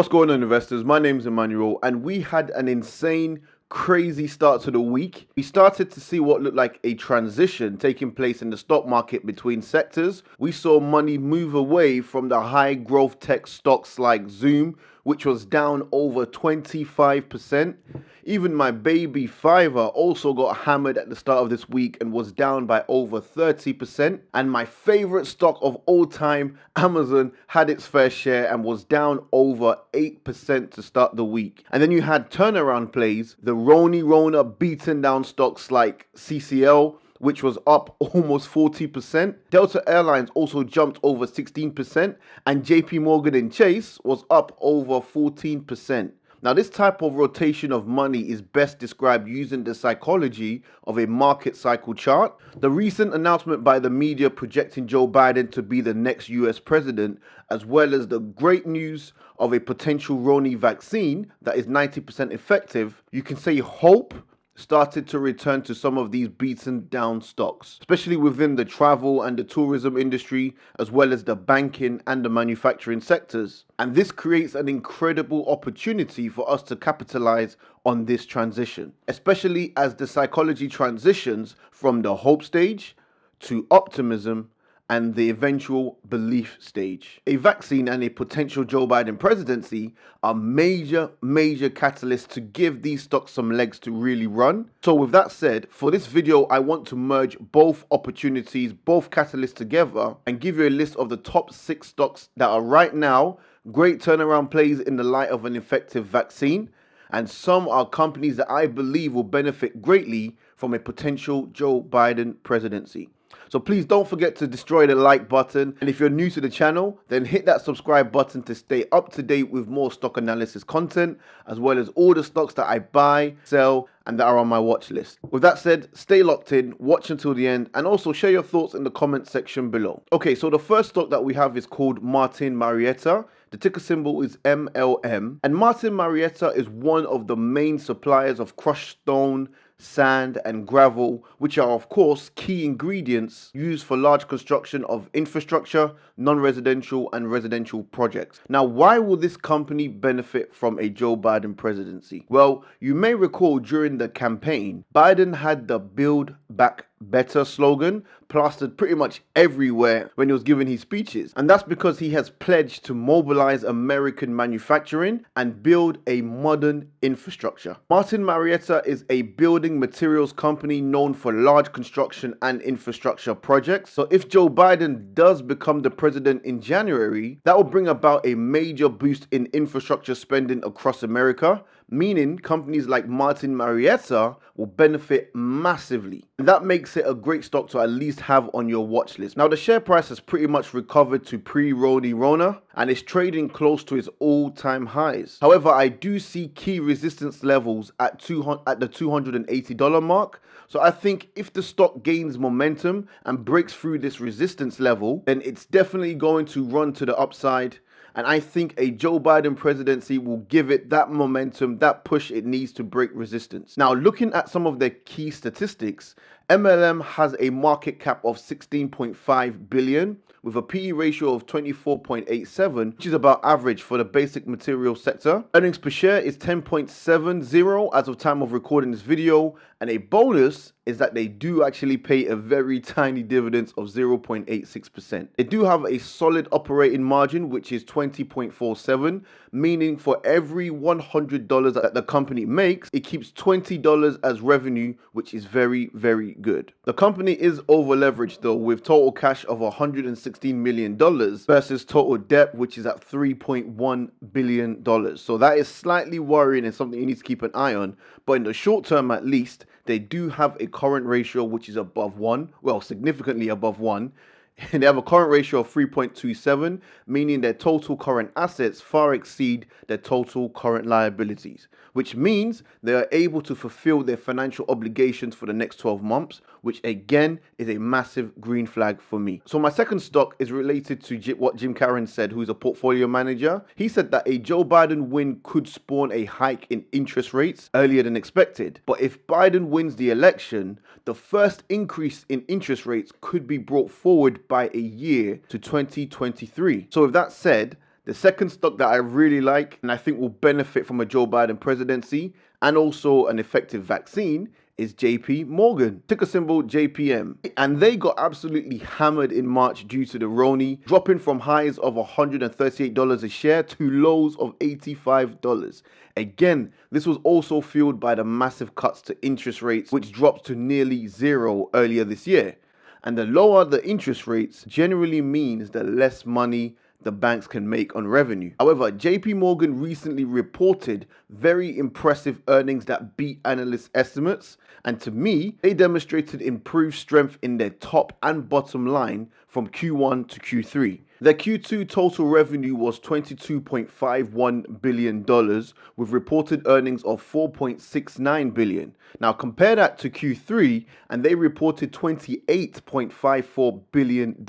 What's going on, investors? My name's Emmanuel, and we had an insane, crazy start to the week. We started to see what looked like a transition taking place in the stock market between sectors. We saw money move away from the high growth tech stocks like Zoom, which was down over 25%. Even my baby Fiverr also got hammered at the start of this week and was down by over 30%. And my favorite stock of all time, Amazon, had its fair share and was down over 8% to start the week. And then you had turnaround plays, the Rona beaten down stocks like CCL, which was up almost 40%. Delta Airlines also jumped over 16%, and JP Morgan and Chase was up over 14%. Now, this type of rotation of money is best described using the psychology of a market cycle chart. The recent announcement by the media projecting Joe Biden to be the next US president, as well as the great news of a potential Rona vaccine that is 90% effective, you can say hope started to return to some of these beaten down stocks, especially within the travel and the tourism industry, as well as the banking and the manufacturing sectors. And this creates an incredible opportunity for us to capitalize on this transition, especially as the psychology transitions from the hope stage to optimism and the eventual belief stage. A vaccine and a potential Joe Biden presidency are major catalysts to give these stocks some legs to really run. So with that said, for this video, I want to merge both opportunities, both catalysts together, and give you a list of the top 6 stocks that are right now great turnaround plays in the light of an effective vaccine. And some are companies that I believe will benefit greatly from a potential Joe Biden presidency. So please don't forget to destroy the like button. And if you're new to the channel, then hit that subscribe button to stay up to date with more stock analysis content, as well as all the stocks that I buy, sell, and that are on my watch list. With that said, stay locked in, watch until the end, and also share your thoughts in the comment section below. Okay, so the first stock that we have is called Martin Marietta. The ticker symbol is MLM. And Martin Marietta is one of the main suppliers of crushed stone, sand, and gravel, which are of course key ingredients used for large construction of infrastructure, non-residential and residential projects. Now, why will this company benefit from a Joe Biden presidency? Well, you may recall during the campaign, Biden had the Build Back Better slogan plastered pretty much everywhere when he was giving his speeches. And that's because he has pledged to mobilize American manufacturing and build a modern infrastructure. Martin Marietta is a building materials company known for large construction and infrastructure projects. So if Joe Biden does become the president in January, that will bring about a major boost in infrastructure spending across America, meaning companies like Martin Marietta will benefit massively. And that makes it a great stock to at least have on your watch list. Now, the share price has pretty much recovered to pre-Rona and is trading close to its all-time highs. However, I do see key resistance levels at the $280 mark. So I think if the stock gains momentum and breaks through this resistance level, then it's definitely going to run to the upside. And I think a Joe Biden presidency will give it that momentum, that push it needs to break resistance. Now, looking at some of their key statistics, MLM has a market cap of 16.5 billion with a PE ratio of 24.87, which is about average for the basic material sector. Earnings per share is 10.70 as of time of recording this video, and a bonus is that they do actually pay a very tiny dividend of 0.86%. They do have a solid operating margin, which is 20.47, meaning for every $100 that the company makes, it keeps $20 as revenue, which is very good. The company is over leveraged though, with total cash of $116 million versus total debt, which is at $3.1 billion. So that is slightly worrying and something you need to keep an eye on. But in the short term, at least, they do have a current ratio which is above 1, well, significantly above 1. They have a current ratio of 3.27, meaning their total current assets far exceed their total current liabilities, which means they are able to fulfill their financial obligations for the next 12 months, which again is a massive green flag for me. So my second stock is related to what Jim Caron said, who's a portfolio manager. He said that a Joe Biden win could spawn a hike in interest rates earlier than expected. But if Biden wins the election, the first increase in interest rates could be brought forward by a year to 2023. So with that said, The second stock that I really like and I think will benefit from a Joe Biden presidency and also an effective vaccine is JP Morgan, ticker symbol JPM. And they got absolutely hammered in March due to the Roni, dropping from highs of $138 a share to lows of $85. Again, this was also fueled by the massive cuts to interest rates, which dropped to nearly zero earlier this year. And the lower the interest rates generally means the less money the banks can make on revenue. However, JP Morgan recently reported very impressive earnings that beat analyst estimates, and to me, they demonstrated improved strength in their top and bottom line from Q1 to Q3. Their Q2 total revenue was $22.51 billion with reported earnings of $4.69 billion. Now compare that to Q3 and they reported $28.54 billion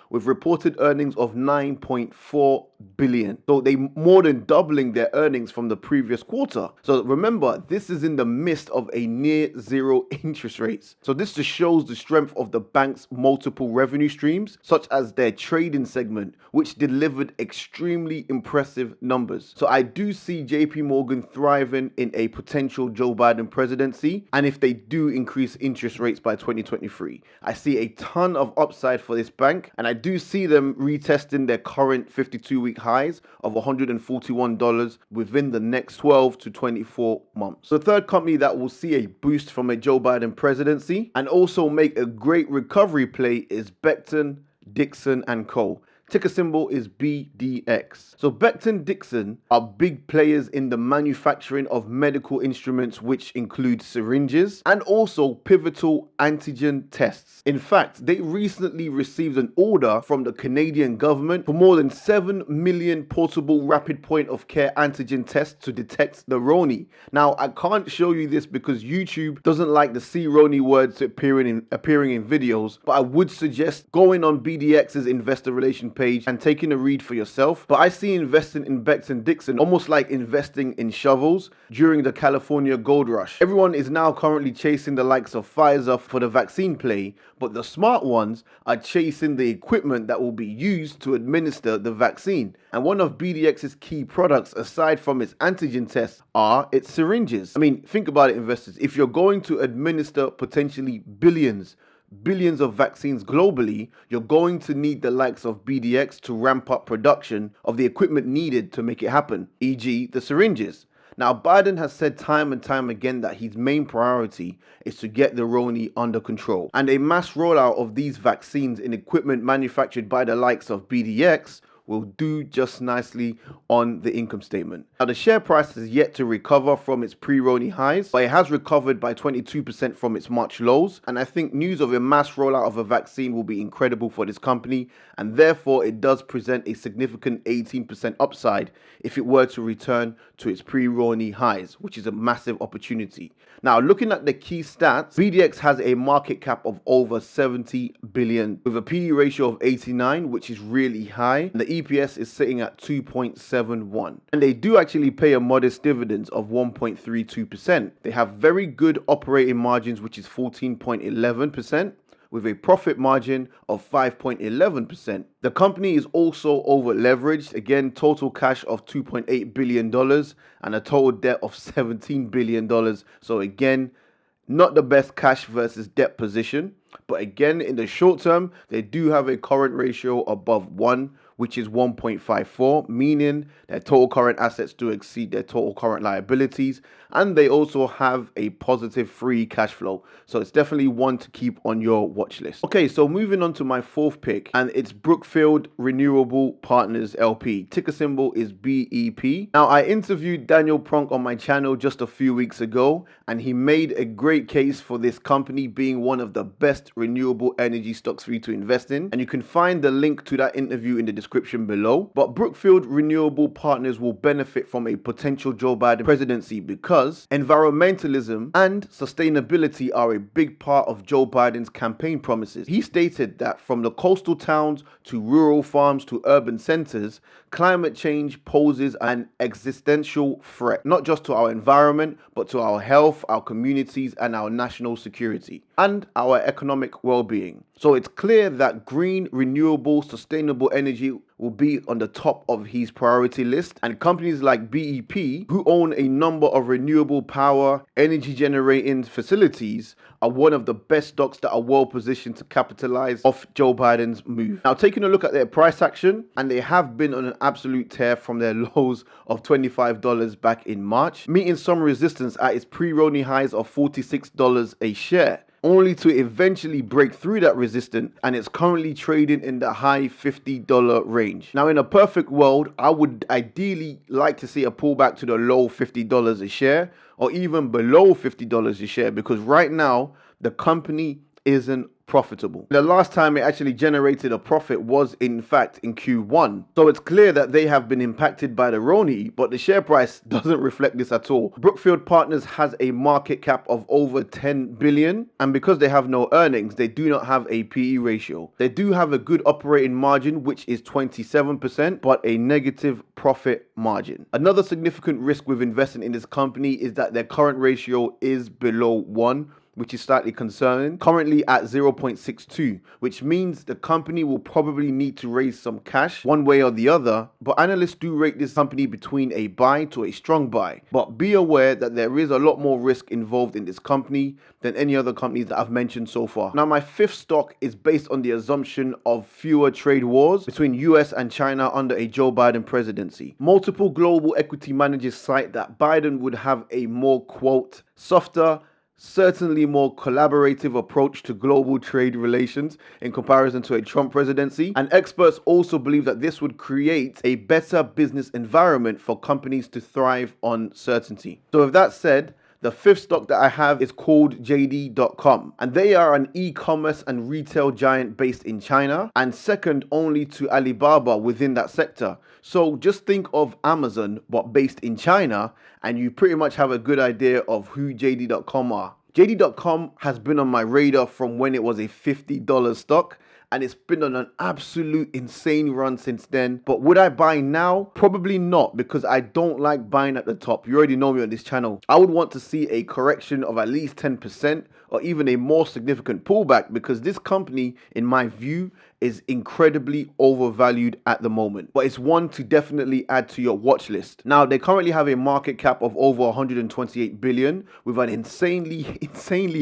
with reported earnings of $9.4 billion. So they more than doubling their earnings from the previous quarter. So remember, this is in the midst of a near zero interest rates. So this just shows the strength of the bank's multiple revenue streams, such as their trading segment, which delivered extremely impressive numbers. So I do see JP Morgan thriving in a potential Joe Biden presidency. And if they do increase interest rates by 2023, I see a ton of upside for this bank. And I do see them retesting their current 52-week highs of $141 within the next 12 to 24 months. The third company that will see a boost from a Joe Biden presidency and also make a great recovery play is Becton, Dickinson & Co. Ticker symbol is BDX. So Becton Dickinson are big players in the manufacturing of medical instruments, which include syringes and also pivotal antigen tests. In fact, they recently received an order from the Canadian government for more than 7 million portable rapid point of care antigen tests to detect the Roni. Now, I can't show you this because YouTube doesn't like the C Roni words appearing in videos, but I would suggest going on BDX's investor relations page and taking a read for yourself. But I see investing in Becton Dickinson almost like investing in shovels during the California gold rush. Everyone is now currently chasing the likes of Pfizer for the vaccine play, but the smart ones are chasing the equipment that will be used to administer the vaccine. And one of BDX's key products, aside from its antigen tests, are its syringes. I mean, think about it, investors. If you're going to administer potentially billions of vaccines globally, you're going to need the likes of BDX to ramp up production of the equipment needed to make it happen, e.g. the syringes. Now, Biden has said time and time again that his main priority is to get the Roni under control. And a mass rollout of these vaccines in equipment manufactured by the likes of BDX will do just nicely on the income statement. Now, the share price has yet to recover from its pre-Roni highs, but it has recovered by 22% from its March lows. And I think news of a mass rollout of a vaccine will be incredible for this company. And therefore, it does present a significant 18% upside if it were to return to its pre-Roni highs, which is a massive opportunity. Now, looking at the key stats, BDX has a market cap of over 70 billion with a PE ratio of 89, which is really high. And the EPS is sitting at 2.71. And they do actually pay a modest dividend of 1.32%. They have very good operating margins, which is 14.11%. with a profit margin of 5.11%. The company is also over leveraged, again, total cash of $2.8 billion and a total debt of $17 billion. So again, not the best cash versus debt position. But again, in the short term, they do have a current ratio above 1, which is 1.54, meaning their total current assets do exceed their total current liabilities. And they also have a positive free cash flow. So it's definitely one to keep on your watch list. Okay, so moving on to my fourth pick, and it's Brookfield Renewable Partners LP. Ticker symbol is BEP. Now, I interviewed Daniel Pronk on my channel just a few weeks ago, and he made a great case for this company being one of the best renewable energy stocks for you to invest in. And you can find the link to that interview in the description below. But Brookfield Renewable Partners will benefit from a potential Joe Biden presidency because environmentalism and sustainability are a big part of Joe Biden's campaign promises. He stated that from the coastal towns to rural farms to urban centers, climate change poses an existential threat, not just to our environment, but to our health, our communities, and our national security, and our economic well-being. So it's clear that green, renewable, sustainable energy will be on the top of his priority list. And companies like BEP, who own a number of renewable power, energy generating facilities, are one of the best stocks that are well positioned to capitalize off Joe Biden's move. Now, taking a look at their price action, and they have been on an absolute tear from their lows of $25 back in March, meeting some resistance at its pre-Roni highs of $46 a share, only to eventually break through that resistance, and it's currently trading in the high $50 range. Now, in a perfect world, I would ideally like to see a pullback to the low $50 a share, or even below $50 a share, because right now the company isn't profitable. The last time it actually generated a profit was in fact in Q1. So it's clear that they have been impacted by the Roni, but the share price doesn't reflect this at all. Brookfield Partners has a market cap of over 10 billion, and because they have no earnings, they do not have a PE ratio. They do have a good operating margin, which is 27%, but a negative profit margin. Another significant risk with investing in this company is that their current ratio is below 1, which is slightly concerning, currently at 0.62, which means the company will probably need to raise some cash one way or the other, but analysts do rate this company between a buy to a strong buy. But be aware that there is a lot more risk involved in this company than any other companies that I've mentioned so far. Now, my fifth stock is based on the assumption of fewer trade wars between US and China under a Joe Biden presidency. Multiple global equity managers cite that Biden would have a more, quote, softer, certainly more collaborative approach to global trade relations in comparison to a Trump presidency. And experts also believe that this would create a better business environment for companies to thrive on certainty. So with that said, the fifth stock that I have is called JD.com, and they are an e-commerce and retail giant based in China, and second only to Alibaba within that sector. So just think of Amazon but based in China, and you pretty much have a good idea of who JD.com are. JD.com has been on my radar from when it was a $50 stock, and it's been on an absolute insane run since then. But would I buy now? Probably not, because I don't like buying at the top. You already know me on this channel. I would want to see a correction of at least 10% or even a more significant pullback, because this company, in my view, is incredibly overvalued at the moment. But it's one to definitely add to your watch list. Now, they currently have a market cap of over 128 billion with an insanely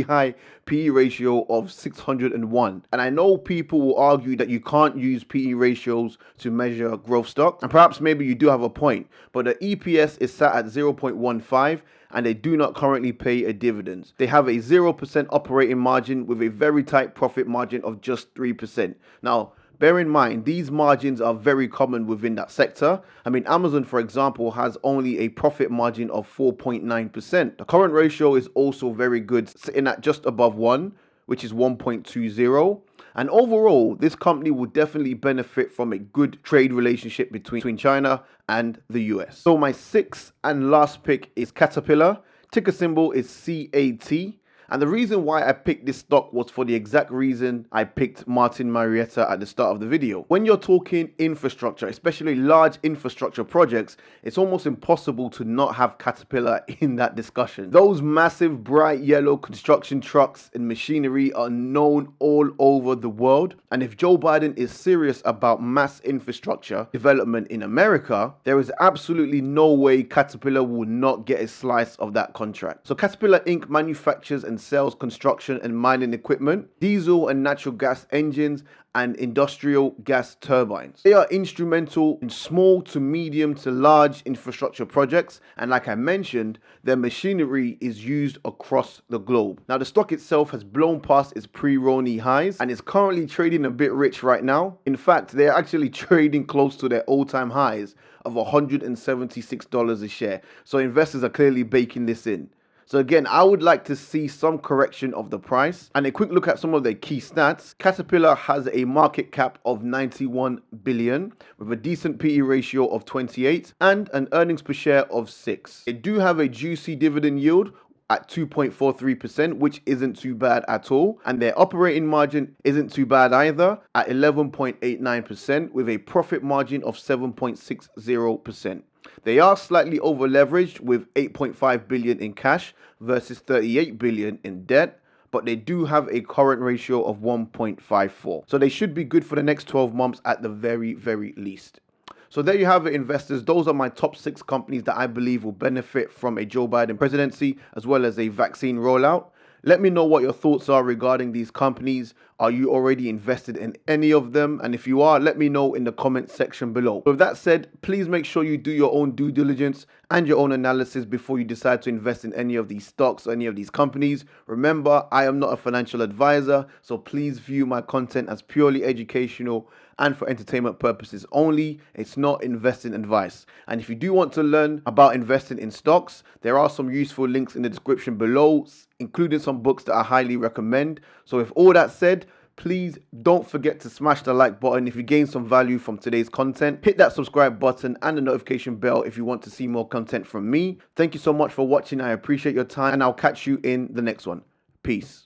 high PE ratio of 601. And I know people will argue that you can't use PE ratios to measure growth stock, and perhaps maybe you do have a point, but the EPS is sat at 0.15, and they do not currently pay a dividend. They have a 0% operating margin with a very tight profit margin of just 3%. Now, bear in mind, these margins are very common within that sector. I mean, Amazon, for example, has only a profit margin of 4.9%. The current ratio is also very good, sitting at just above 1, which is 1.20. And overall, this company will definitely benefit from a good trade relationship between China and the US. So my sixth and last pick is Caterpillar. Ticker symbol is CAT. And the reason why I picked this stock was for the exact reason I picked Martin Marietta at the start of the video. When you're talking infrastructure, especially large infrastructure projects, it's almost impossible to not have Caterpillar in that discussion. Those massive bright yellow construction trucks and machinery are known all over the world. And if Joe Biden is serious about mass infrastructure development in America, there is absolutely no way Caterpillar will not get a slice of that contract. So Caterpillar Inc. manufactures and sells construction and mining equipment, diesel and natural gas engines, and industrial gas turbines. They are instrumental in small to medium to large infrastructure projects, and like I mentioned, their machinery is used across the globe. Now, the stock itself has blown past its pre-Roni highs and is currently trading a bit rich right now. In fact, they're actually trading close to their all-time highs of $176 a share. So investors are clearly baking this in. So again, I would like to see some correction of the price. And a quick look at some of their key stats. Caterpillar has a market cap of 91 billion with a decent PE ratio of 28 and an earnings per share of 6. They do have a juicy dividend yield at 2.43%, which isn't too bad at all. And their operating margin isn't too bad either at 11.89% with a profit margin of 7.60%. They are slightly over leveraged with 8.5 billion in cash versus 38 billion in debt. but they do have a current ratio of 1.54. So they should be good for the next 12 months at the very, very least. So there you have it, investors. Those are my top 6 companies that I believe will benefit from a Joe Biden presidency as well as a vaccine rollout. Let me know what your thoughts are regarding these companies. Are you already invested in any of them? And if you are, let me know in the comment section below. With that said, please make sure you do your own due diligence and your own analysis before you decide to invest in any of these stocks or any of these companies. Remember, I am not a financial advisor, so please view my content as purely educational and for entertainment purposes only. It's not investing advice. And if you do want to learn about investing in stocks, there are some useful links in the description below, including some books that I highly recommend. So with all that said, please don't forget to smash the like button if you gain some value from today's content. Hit that subscribe button and the notification bell if you want to see more content from me. Thank you so much for watching. I appreciate your time, and I'll catch you in the next one. Peace.